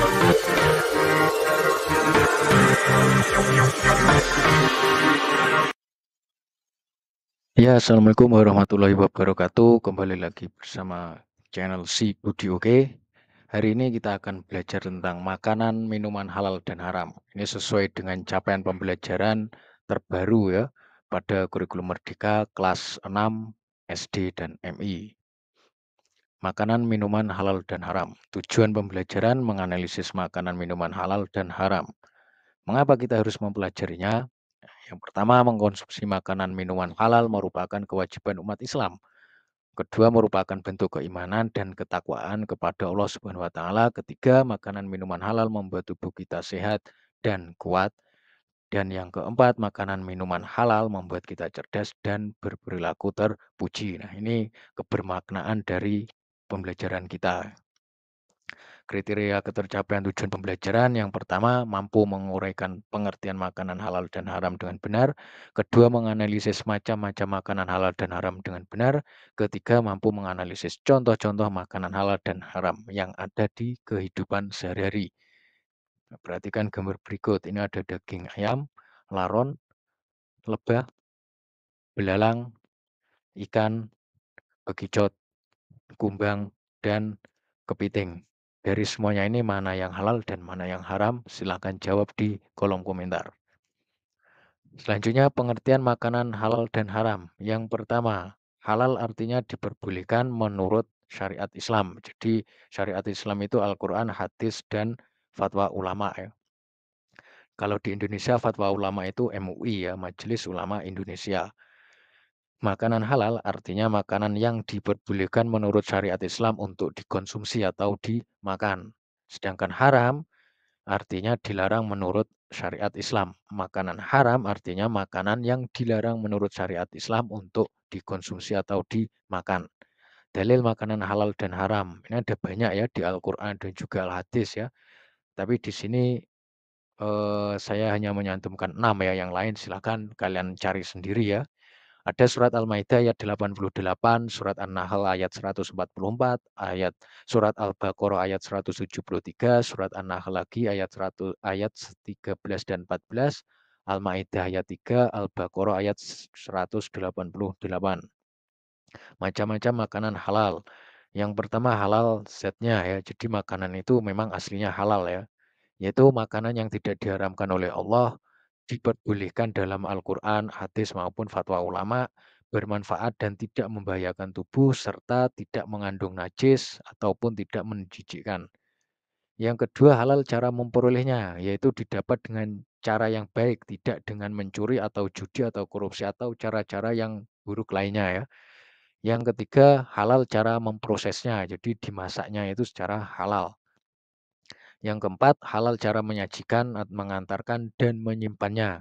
Ya, Assalamualaikum warahmatullahi wabarakatuh. Kembali lagi bersama channel Si Budi Oke. Hari ini kita akan belajar tentang makanan, minuman halal dan haram. Ini sesuai dengan capaian pembelajaran terbaru ya pada kurikulum Merdeka kelas 6 SD dan MI. Makanan, minuman halal dan haram. Tujuan pembelajaran menganalisis makanan, minuman halal dan haram. Mengapa kita harus mempelajarinya? Yang pertama, mengkonsumsi makanan minuman halal merupakan kewajiban umat Islam. Kedua, merupakan bentuk keimanan dan ketakwaan kepada Allah Subhanahu wa taala. Ketiga, makanan minuman halal membuat tubuh kita sehat dan kuat. Dan yang keempat, makanan minuman halal membuat kita cerdas dan berperilaku terpuji. Nah, ini kebermaknaan dari pembelajaran kita. Kriteria ketercapaian tujuan pembelajaran yang pertama, mampu menguraikan pengertian makanan halal dan haram dengan benar. Kedua, menganalisis macam-macam makanan halal dan haram dengan benar. Ketiga, mampu menganalisis contoh-contoh makanan halal dan haram yang ada di kehidupan sehari-hari. Perhatikan gambar berikut. Ini ada daging ayam, laron, lebah, belalang, ikan, bekicot, kumbang, dan kepiting. Dari semuanya ini mana yang halal dan mana yang haram? Silahkan jawab di kolom komentar. Selanjutnya pengertian makanan halal dan haram. Yang pertama, halal artinya diperbolehkan menurut syariat Islam. Jadi syariat Islam itu Al-Quran, hadis, dan fatwa ulama ya. Kalau di Indonesia fatwa ulama itu MUI ya, Majelis Ulama Indonesia. Makanan halal artinya makanan yang diperbolehkan menurut syariat Islam untuk dikonsumsi atau dimakan. Sedangkan haram artinya dilarang menurut syariat Islam. Makanan haram artinya makanan yang dilarang menurut syariat Islam untuk dikonsumsi atau dimakan. Dalil makanan halal dan haram. Ini ada banyak ya di Al-Quran dan juga Al-Hadis ya. Tapi di sini saya hanya menyantumkan 6 ya. Yang lain silakan kalian cari sendiri ya. Ada surat Al-Maidah ayat 88, surat An-Nahl ayat 144, surat Al-Baqarah ayat 173, surat An-Nahl lagi ayat 13 dan 14, Al-Maidah ayat 3, Al-Baqarah ayat 188. Macam-macam makanan halal. Yang pertama halal zatnya ya. Jadi makanan itu memang aslinya halal ya. Yaitu makanan yang tidak diharamkan oleh Allah, diperbolehkan dalam Al-Quran, hadis maupun fatwa ulama, bermanfaat dan tidak membahayakan tubuh, serta tidak mengandung najis ataupun tidak menjijikkan. Yang kedua, halal cara memperolehnya, yaitu didapat dengan cara yang baik, tidak dengan mencuri atau judi atau korupsi atau cara-cara yang buruk lainnya ya. Yang ketiga, halal cara memprosesnya, jadi dimasaknya itu secara halal. Yang keempat, halal cara menyajikan, mengantarkan, dan menyimpannya.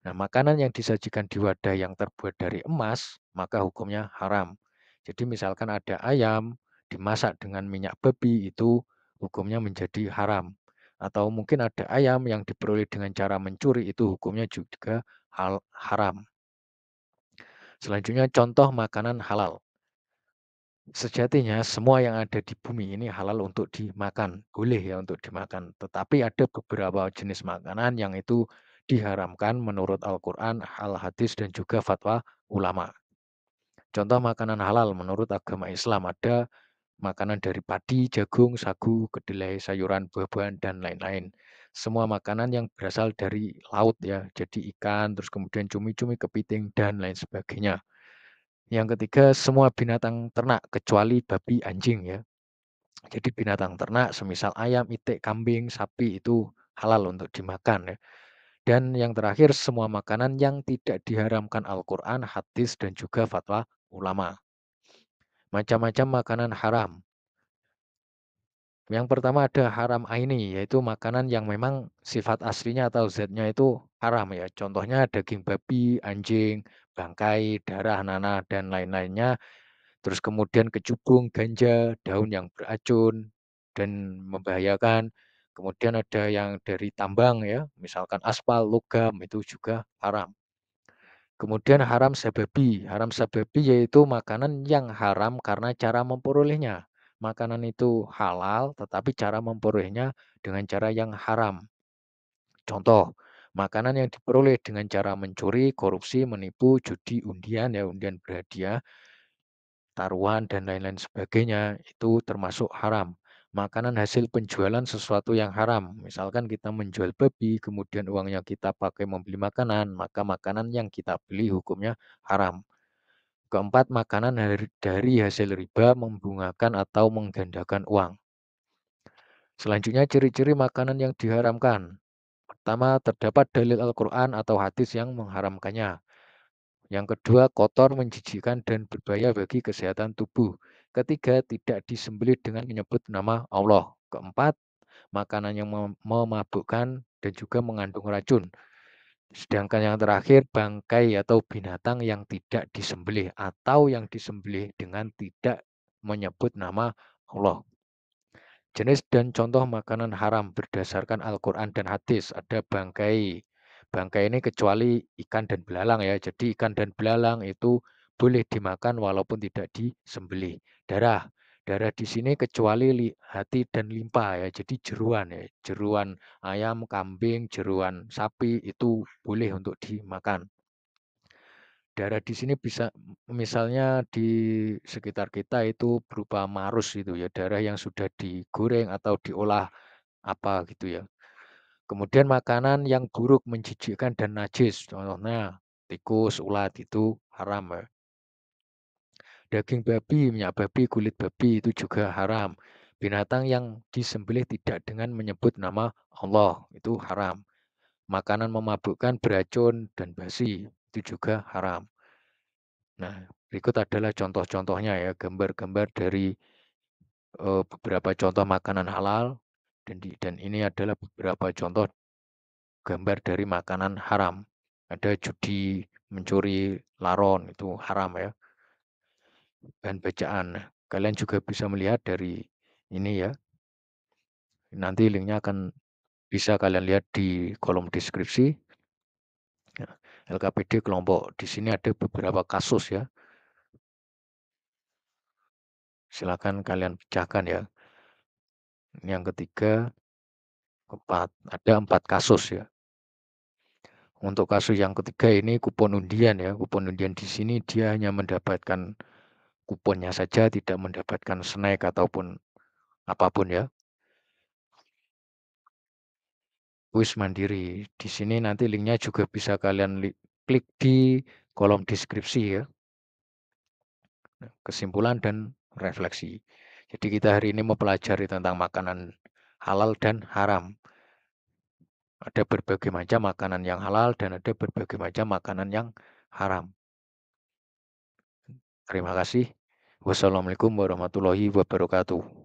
Nah, makanan yang disajikan di wadah yang terbuat dari emas, maka hukumnya haram. Jadi misalkan ada ayam dimasak dengan minyak babi, itu hukumnya menjadi haram. Atau mungkin ada ayam yang diperoleh dengan cara mencuri, itu hukumnya juga haram. Selanjutnya contoh makanan halal. Sejatinya semua yang ada di bumi ini halal untuk dimakan, boleh ya untuk dimakan. Tetapi ada beberapa jenis makanan yang itu diharamkan menurut Al-Quran, Al-Hadis, dan juga fatwa ulama. Contoh makanan halal menurut agama Islam ada makanan dari padi, jagung, sagu, kedelai, sayuran, buah-buahan, dan lain-lain. Semua makanan yang berasal dari laut ya, jadi ikan, terus kemudian cumi-cumi, kepiting, dan lain sebagainya. Yang ketiga, semua binatang ternak kecuali babi, anjing ya. Jadi binatang ternak semisal ayam, itik, kambing, sapi itu halal untuk dimakan ya. Dan yang terakhir, semua makanan yang tidak diharamkan Al-Quran, hadis, dan juga fatwa ulama. Macam-macam makanan haram. Yang pertama ada haram aini, yaitu makanan yang memang sifat aslinya atau zatnya itu haram ya. Contohnya daging babi, anjing, bangkai, darah, nanah, dan lain-lainnya. Terus kemudian kecubung, ganja, daun yang beracun dan membahayakan. Kemudian ada yang dari tambang ya, misalkan aspal, logam itu juga haram. Kemudian haram sababi. Haram sababi yaitu makanan yang haram karena cara memperolehnya. makanan itu halal, tetapi cara memperolehnya dengan cara yang haram. Contoh, makanan yang diperoleh dengan cara mencuri, korupsi, menipu, judi, undian, ya undian berhadiah, taruhan, dan lain-lain sebagainya, itu termasuk haram. Makanan hasil penjualan sesuatu yang haram. Misalkan kita menjual babi, kemudian uangnya kita pakai membeli makanan, maka makanan yang kita beli hukumnya haram. Keempat, makanan dari hasil riba membungakan atau menggandakan uang. Selanjutnya, ciri-ciri makanan yang diharamkan. Pertama, terdapat dalil Al-Quran atau hadis yang mengharamkannya. Yang kedua, kotor, menjijikkan, dan berbahaya bagi kesehatan tubuh. Ketiga, tidak disembelih dengan menyebut nama Allah. Keempat, makanan yang memabukkan dan juga mengandung racun. Sedangkan yang terakhir, bangkai atau binatang yang tidak disembelih atau yang disembelih dengan tidak menyebut nama Allah. Jenis dan contoh makanan haram berdasarkan Al-Quran dan hadis. Ada bangkai. Bangkai ini kecuali ikan dan belalang ya. Jadi ikan dan belalang itu boleh dimakan walaupun tidak disembelih. Darah. Darah di sini kecuali hati dan limpa ya. Jadi jeruan ya. Jeruan ayam, kambing, jeruan sapi itu boleh untuk dimakan. Darah di sini bisa misalnya di sekitar kita itu berupa marus itu ya, darah yang sudah digoreng atau diolah apa gitu ya. Kemudian makanan yang buruk, menjijikkan dan najis, contohnya tikus, ulat itu haram ya. Daging babi, minyak babi, kulit babi itu juga haram. Binatang yang disembelih tidak dengan menyebut nama Allah itu haram. Makanan memabukkan, beracun dan basi itu juga haram. Nah, berikut adalah contoh-contohnya ya, gambar-gambar dari beberapa contoh makanan halal dan ini adalah beberapa contoh gambar dari makanan haram. Ada judi, mencuri, laron itu haram ya, dan bacaan. Nah, kalian juga bisa melihat dari ini ya. Nanti linknya akan bisa kalian lihat di kolom deskripsi. Ya, LKPD kelompok di sini ada beberapa kasus ya. Silakan kalian pecahkan ya. Ini yang ketiga, keempat, ada 4 kasus ya. Untuk kasus yang ketiga ini kupon undian ya. Kupon undian di sini dia hanya mendapatkan kuponnya saja, tidak mendapatkan snack ataupun apapun ya. Kuis mandiri. Di sini nanti linknya juga bisa kalian klik di kolom deskripsi ya. Nah, kesimpulan dan refleksi. Jadi kita hari ini mempelajari tentang makanan halal dan haram. Ada berbagai macam makanan yang halal dan ada berbagai macam makanan yang haram. Terima kasih. Wassalamualaikum warahmatullahi wabarakatuh.